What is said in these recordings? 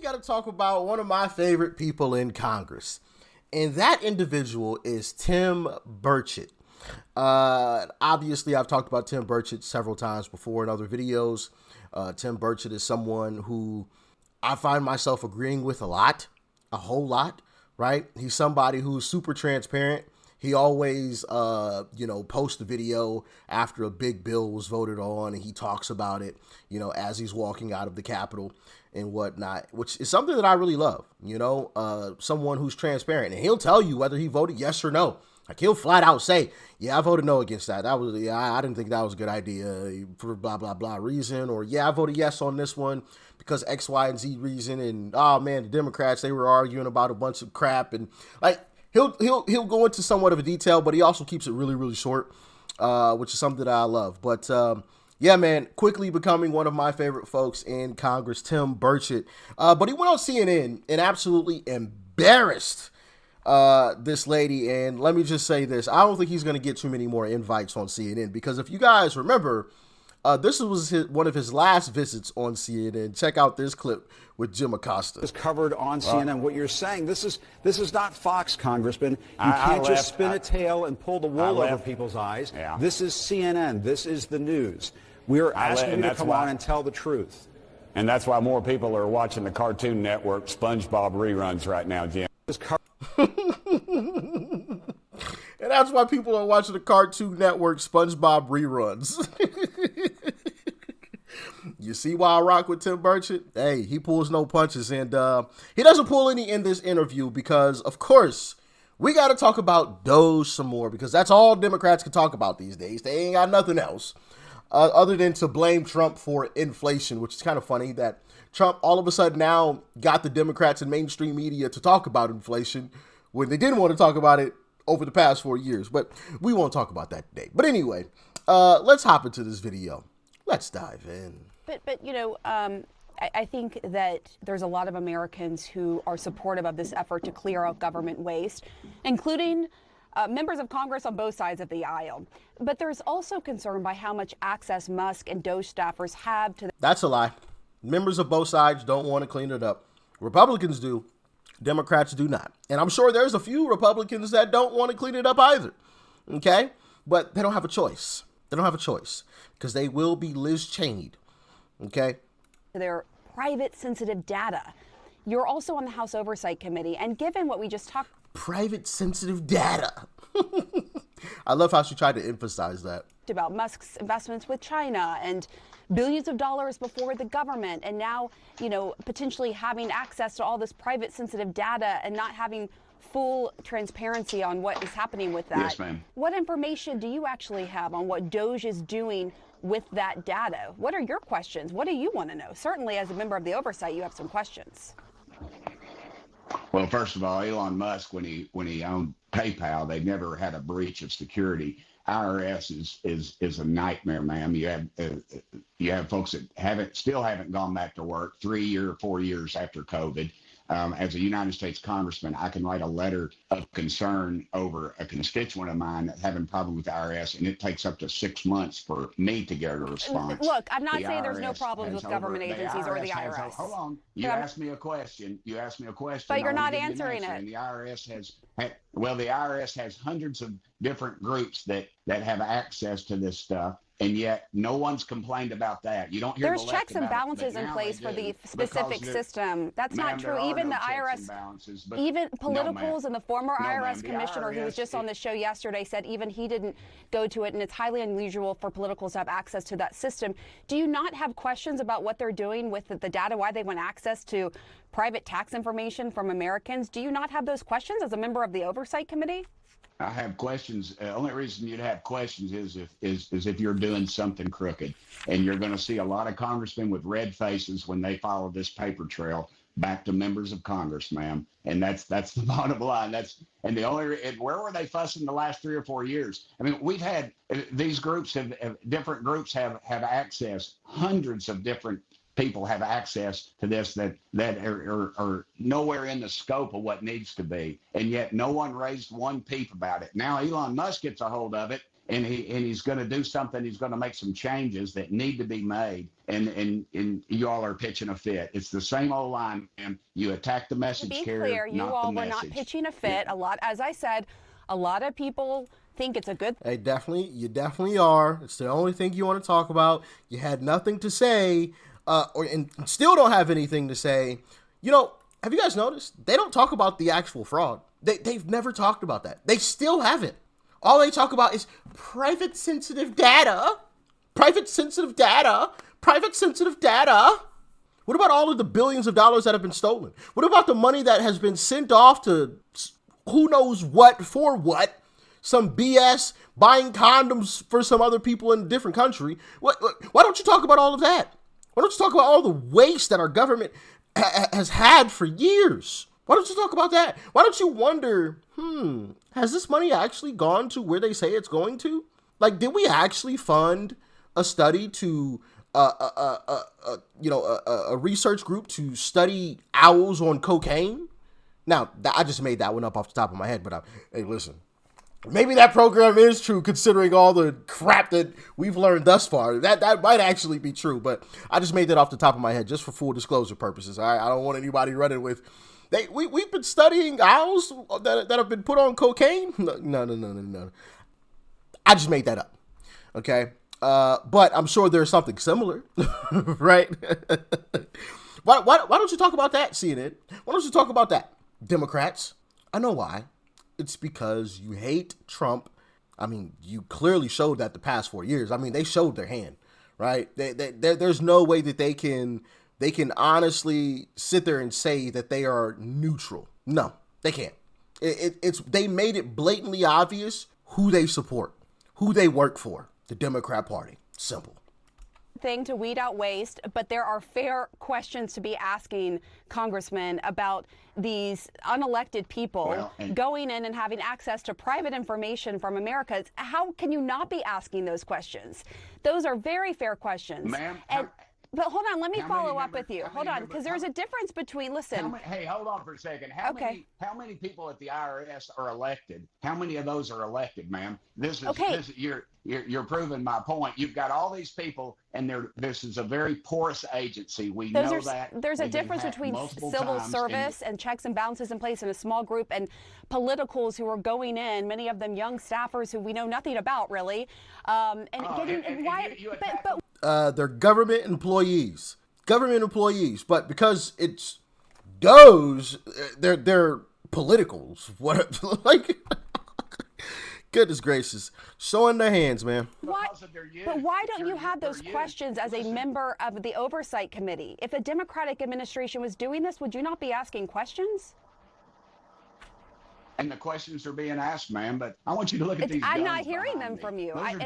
got to talk about one of my favorite people in Congress. And that individual is Tim Burchett. Obviously, I've talked about Tim Burchett several times before in other videos. Tim Burchett is someone who I find myself agreeing with a whole lot, right? He's somebody who's super transparent. He always, posts a video after a big bill was voted on, and he talks about it, as he's walking out of the Capitol and whatnot, which is something that I really love, someone who's transparent, and he'll tell you whether he voted yes or no. Like, he'll flat out say, yeah, I voted no against that. I didn't think that was a good idea for blah, blah, blah reason. Or, yeah, I voted yes on this one because X, Y, and Z reason. And, oh, man, the Democrats, they were arguing about a bunch of crap. And, like, he'll go into somewhat of a detail, but he also keeps it really, really short, which is something that I love. But, yeah, man, quickly becoming one of my favorite folks in Congress, Tim Burchett. But he went on CNN and absolutely embarrassed this lady. And let me just say this. I don't think he's going to get too many more invites on CNN, because if you guys remember, this was one of his last visits on CNN. Check out this clip with Jim Acosta. It's covered on CNN. What you're saying, this is not Fox, Congressman. You can't just spin a tail and pull the wool over people's eyes. Yeah. This is CNN. This is the news. We're asking you to come on and tell the truth. And that's why more people are watching the Cartoon Network SpongeBob reruns right now, Jim. And that's why people are watching the Cartoon Network SpongeBob reruns. You see why I rock with Tim Burchett? Hey, he pulls no punches, and he doesn't pull any in this interview because, of course, we got to talk about DOGE some more, because that's all Democrats can talk about these days. They ain't got nothing else other than to blame Trump for inflation, which is kind of funny that Trump all of a sudden now got the Democrats and mainstream media to talk about inflation when they didn't want to talk about it over the past 4 years. But we won't talk about that today. But anyway, let's hop into this video. Let's dive in. But I think that there's a lot of Americans who are supportive of this effort to clear out government waste, including members of Congress on both sides of the aisle. But there's also concern by how much access Musk and DOGE staffers have to... That's a lie. Members of both sides don't want to clean it up. Republicans do. Democrats do not. And I'm sure there's a few Republicans that don't want to clean it up either. Okay? But they don't have a choice. They don't have a choice because they will be Liz Cheney'd. Okay? Their private, sensitive data. You're also on the House Oversight Committee, and given what we just talked... Private, sensitive data. I love how she tried to emphasize that. About Musk's investments with China and billions of dollars before the government, and now, potentially having access to all this private, sensitive data and not having full transparency on what is happening with that. Yes, ma'am. What information do you actually have on what DOGE is doing with that data? What are your questions? What do you want to know? Certainly, as a member of the oversight, you have some questions. Well, first of all, Elon Musk, when he owned PayPal, they never had a breach of security. IRS is a nightmare, ma'am. You have folks that still haven't gone back to work 3 or 4 years after COVID. As a United States congressman, I can write a letter of concern over a constituent of mine that's having a problem with the IRS, and it takes up to 6 months for me to get a response. Look, I'm not saying there's no problems with government agencies or the IRS. Hold on. You asked me a question. But you're not answering it. And the IRS the IRS has hundreds of different groups that have access to this stuff. And yet no one's complained about that. You don't hear there's checks and balances in place for the specific system. That's not true. Even the IRS, even politicals and the former IRS commissioner who was just on the show yesterday said even he didn't go to it, and it's highly unusual for politicals to have access to that system. Do you not have questions about what they're doing with the data, why they want access to private tax information from Americans? Do you not have those questions as a member of the Oversight Committee? I have questions. The only reason you'd have questions is if you're doing something crooked, and you're going to see a lot of congressmen with red faces when they follow this paper trail back to members of Congress, ma'am. And that's the bottom line. Where were they fussing the last 3 or 4 years? I mean, we've had these groups different groups have access. Hundreds of different people have access to this that are nowhere in the scope of what needs to be, and yet no one raised one peep about it. Now Elon Musk gets a hold of it, and he's going to do something. He's going to make some changes that need to be made, and you all are pitching a fit. It's the same old line, man. You attack the message carrier, to be clear, you all were not pitching a fit. A lot, as I said, a lot of people think it's a good. Hey, you definitely are. It's the only thing you want to talk about. You had nothing to say, and still don't have anything to say. You know, have you guys noticed? They don't talk about the actual fraud. They've never talked about that. They still haven't. All they talk about is private sensitive data. Private sensitive data. Private sensitive data. What about all of the billions of dollars that have been stolen? What about the money that has been sent off to who knows what for what? Some BS buying condoms for some other people in a different country. Why don't you talk about all of that? Why don't you talk about all the waste that our government has had for years? Why don't you talk about that? Why don't you wonder, has this money actually gone to where they say it's going to? Like, did we actually fund a study to, a research group to study owls on cocaine? Now, I just made that one up off the top of my head, but hey, listen, maybe that program is true considering all the crap that we've learned thus far. That might actually be true, but I just made that off the top of my head just for full disclosure purposes. All right? I don't want anybody running with, we've been studying owls that have been put on cocaine. No. I just made that up. Okay. But I'm sure there's something similar, right? Why don't you talk about that, CNN? Why don't you talk about that, Democrats? I know why. It's because you hate Trump. I mean, you clearly showed that the past 4 years. I mean, they showed their hand, right? There's no way that they can honestly sit there and say that they are neutral. No, they can't. They made it blatantly obvious who they support, who they work for. The Democrat Party. Simple. Thing to weed out waste, but there are fair questions to be asking congressmen about these unelected people going in and having access to private information from America. How can you not be asking those questions? Those are very fair questions. Ma'am, but hold on, let me follow up with you. Hold on, because there's a difference between, listen. Hey, hold on for a second. How many people at the IRS are elected? How many of those are elected, ma'am? You're proving my point. You've got all these people, and this is a very porous agency. We know that. There's a difference between civil service and checks and balances in place in a small group and politicals who are going in, many of them young staffers who we know nothing about, really. They're government employees, but because it's DOGE, they're politicals. What, like, goodness gracious, showing their hands, man. But why don't you have those questions as a member of the oversight committee? If a Democratic administration was doing this, would you not be asking questions? And the questions are being asked, ma'am, but I want you to look at these guns. I'm not hearing them from you. Those are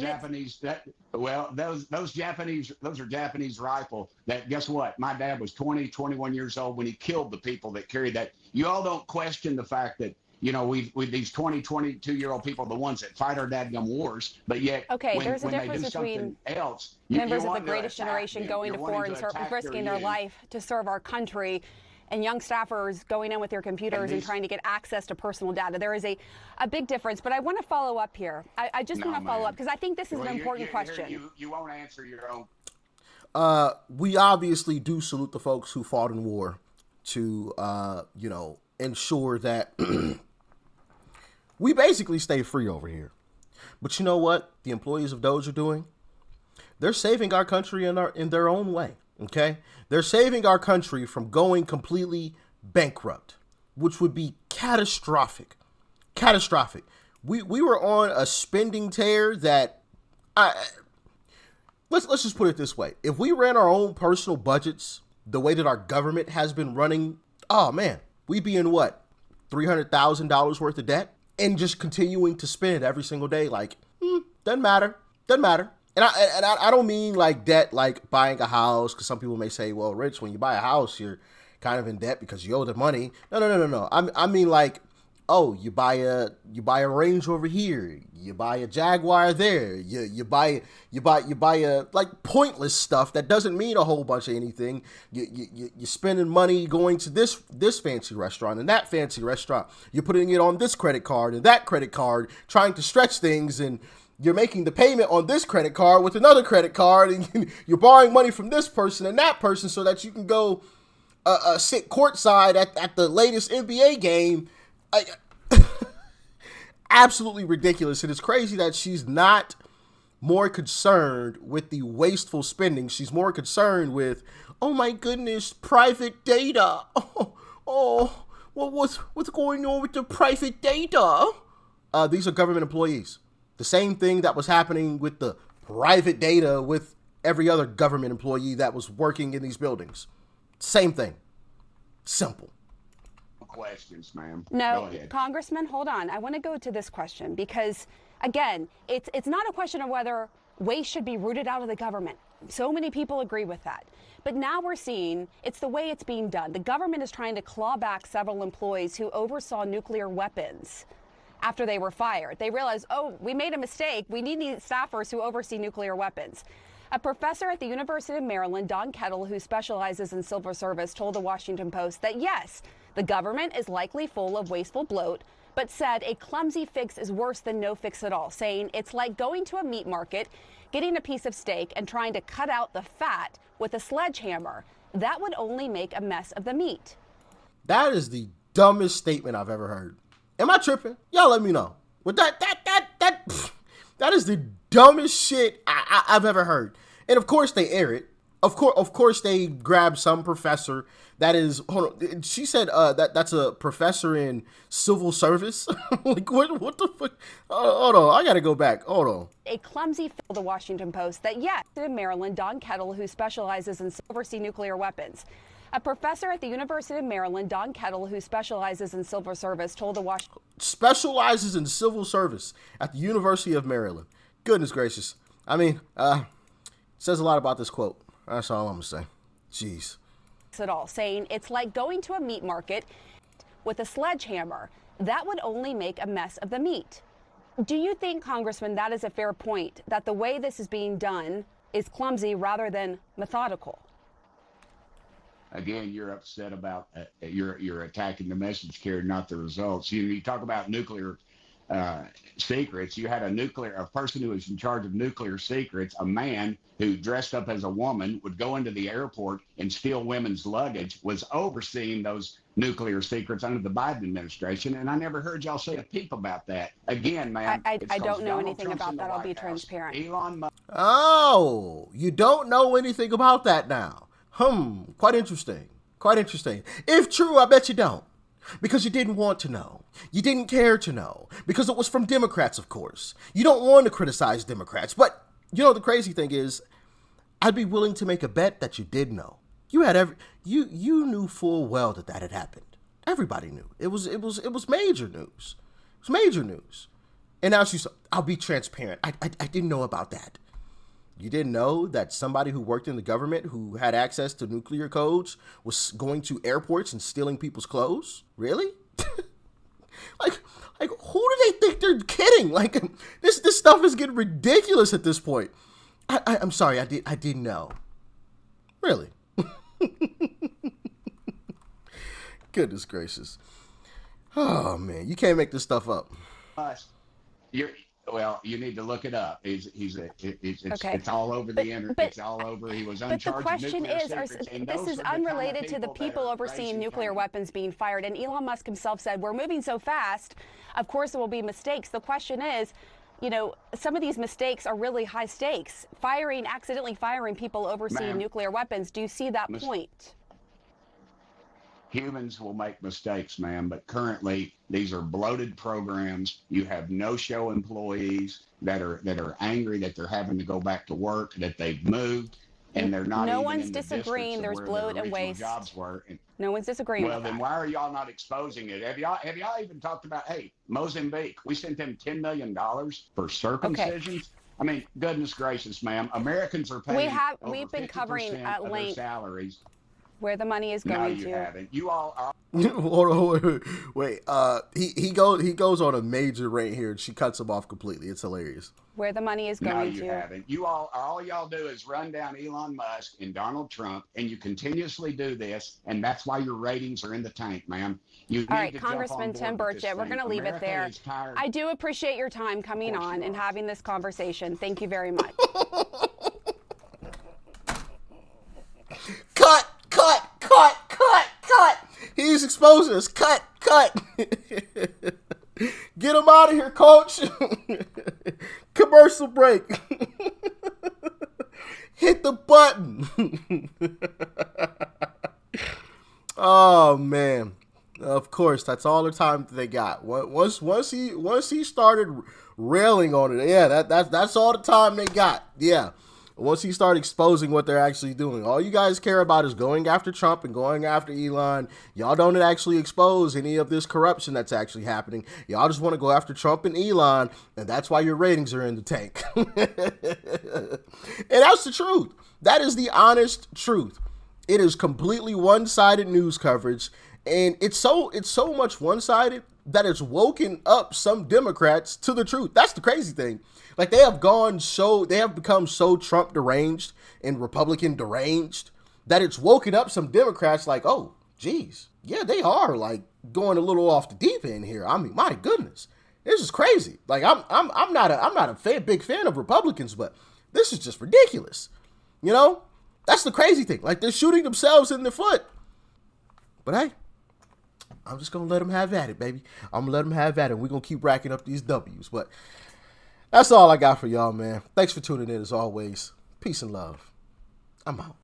Japanese. Those are Japanese rifle that, guess what? My dad was 21 years old when he killed the people that carried that. You all don't question the fact that, you know, we've these 22-year-old people, the ones that fight our dadgum wars, but yet there's a difference between members of the greatest generation going to war and risking their life to serve our country, and young staffers going in with their computers and trying to get access to personal data. There is a big difference, but I want to follow up here. I just want to follow up because I think this is an important question. You won't answer your own. We obviously do salute the folks who fought in war to, ensure that we basically stay free over here. But you know what the employees of DOGE are doing? They're saving our country in their own way. Okay, they're saving our country from going completely bankrupt, which would be catastrophic. Catastrophic. We were on a spending tear that let's just put it this way. If we ran our own personal budgets the way that our government has been running, oh man, we'd be in what, $300,000 worth of debt and just continuing to spend every single day. Like, doesn't matter. And I don't mean like debt, like buying a house, because some people may say, well, Rich, when you buy a house, you're kind of in debt because you owe the money. No. I mean like, oh, you buy a Range Rover here, you buy a Jaguar there, you buy a like pointless stuff that doesn't mean a whole bunch of anything. You're spending money going to this fancy restaurant and that fancy restaurant. You're putting it on this credit card and that credit card, trying to stretch things, and you're making the payment on this credit card with another credit card, and you're borrowing money from this person and that person so that you can go sit courtside at the latest NBA game. Absolutely ridiculous. And it's crazy that she's not more concerned with the wasteful spending. She's more concerned with, oh my goodness, private data. What's going on with the private data? These are government employees. The same thing that was happening with the private data with every other government employee that was working in these buildings. Same thing. Simple. Questions, ma'am. No, Congressman, hold on. I want to go to this question because, again, it's not a question of whether waste should be rooted out of the government. So many people agree with that. But now we're seeing it's the way it's being done. The government is trying to claw back several employees who oversaw nuclear weapons after they were fired. They realized, oh, we made a mistake. We need staffers who oversee nuclear weapons. A professor at the University of Maryland, Don Kettle, who specializes in civil service, told the Washington Post that, yes, the government is likely full of wasteful bloat, but said a clumsy fix is worse than no fix at all, saying it's like going to a meat market, getting a piece of steak, and trying to cut out the fat with a sledgehammer. That would only make a mess of the meat. That is the dumbest statement I've ever heard. Am I tripping? Y'all let me know. But that is the dumbest shit I've ever heard. And of course they air it. Of course they grab some professor that is, hold on, she said that's a professor in civil service. Like what the fuck? Hold on, I gotta go back. Hold on. A clumsy fill, the Washington Post, that yes, in Maryland, Don Kettle, who specializes in oversee nuclear weapons. A professor at the University of Maryland, Don Kettle, who specializes in civil service, told the Washington specializes in civil service at the University of Maryland. Goodness gracious. I mean, says a lot about this quote. That's all I'm gonna say. Jeez. At all, saying it's like going to a meat market with a sledgehammer. That would only make a mess of the meat. Do you think, Congressman, that is a fair point, that the way this is being done is clumsy rather than methodical? Again, you're upset about you're attacking the message carrier, not the results. You talk about nuclear secrets. You had a person who was in charge of nuclear secrets, a man who dressed up as a woman, would go into the airport and steal women's luggage, was overseeing those nuclear secrets under the Biden administration. And I never heard y'all say a peep about that. Again, man. I don't know anything about that. I'll be transparent. Elon Musk. Oh, you don't know anything about that now. Quite interesting. Quite interesting. If true, I bet you don't. Because you didn't want to know. You didn't care to know. Because it was from Democrats, of course. You don't want to criticize Democrats. But, you know, the crazy thing is, I'd be willing to make a bet that you did know. You knew full well that had happened. Everybody knew. It was major news. It was major news. And now I'll be transparent. I didn't know about that. You didn't know that somebody who worked in the government who had access to nuclear codes was going to airports and stealing people's clothes? Really? like who do they think they're kidding? Like this stuff is getting ridiculous at this point. I'm sorry, I didn't know. Really? Goodness gracious. Oh man, you can't make this stuff up. Well, you need to look it up. It's all over the internet. It's all over. He was uncharged. But the question is, this is unrelated to the people overseeing nuclear weapons being fired. And Elon Musk himself said, we're moving so fast, of course there will be mistakes. The question is, you know, some of these mistakes are really high stakes. Accidentally firing people overseeing nuclear weapons. Do you see that point? Humans will make mistakes, ma'am, but currently these are bloated programs. You have no-show employees that are angry that they're having to go back to work, that they've moved, and they're not. No one's disagreeing. There's bloat and waste. Jobs were. No one's disagreeing. Well, then why are y'all not exposing it? Have y'all even talked about? Hey, Mozambique, we sent them $10 million for circumcisions. Okay. I mean, goodness gracious, ma'am, Americans are paying. We've been covering at length salaries. Where the money is going to. No, you haven't. You all are. Hold on, wait. He goes on a major rant here, and she cuts him off completely. It's hilarious. Where the money is going to. No, you haven't. You all y'all do is run down Elon Musk and Donald Trump, and you continuously do this, and that's why your ratings are in the tank, ma'am. All right, Congressman Tim Burchett, we're going to leave it there. I do appreciate your time coming on and having this conversation. Thank you very much. Cut. He's exposing us. Cut. Get him out of here, coach. Commercial break. Hit the button. Oh, man. Of course, that's all the time that they got. Once he started railing on it, yeah, that's all the time they got. Yeah. Once he started exposing what they're actually doing, all you guys care about is going after Trump and going after Elon. Y'all don't actually expose any of this corruption that's actually happening. Y'all just want to go after Trump and Elon, and that's why your ratings are in the tank. And that's the truth. That is the honest truth. It is completely one-sided news coverage, and it's so much one-sided that it's woken up some Democrats to the truth. That's the crazy thing. Like, they have become so Trump deranged and Republican deranged that it's woken up some Democrats like, oh, geez, yeah, they are like going a little off the deep end here. I mean, my goodness, this is crazy. Like, I'm not a big fan of Republicans, but this is just ridiculous. You know, that's the crazy thing. Like, they're shooting themselves in the foot. But hey, I'm just gonna let them have at it, baby. I'm gonna let them have at it. We're gonna keep racking up these W's, but. That's all I got for y'all, man. Thanks for tuning in as always. Peace and love. I'm out.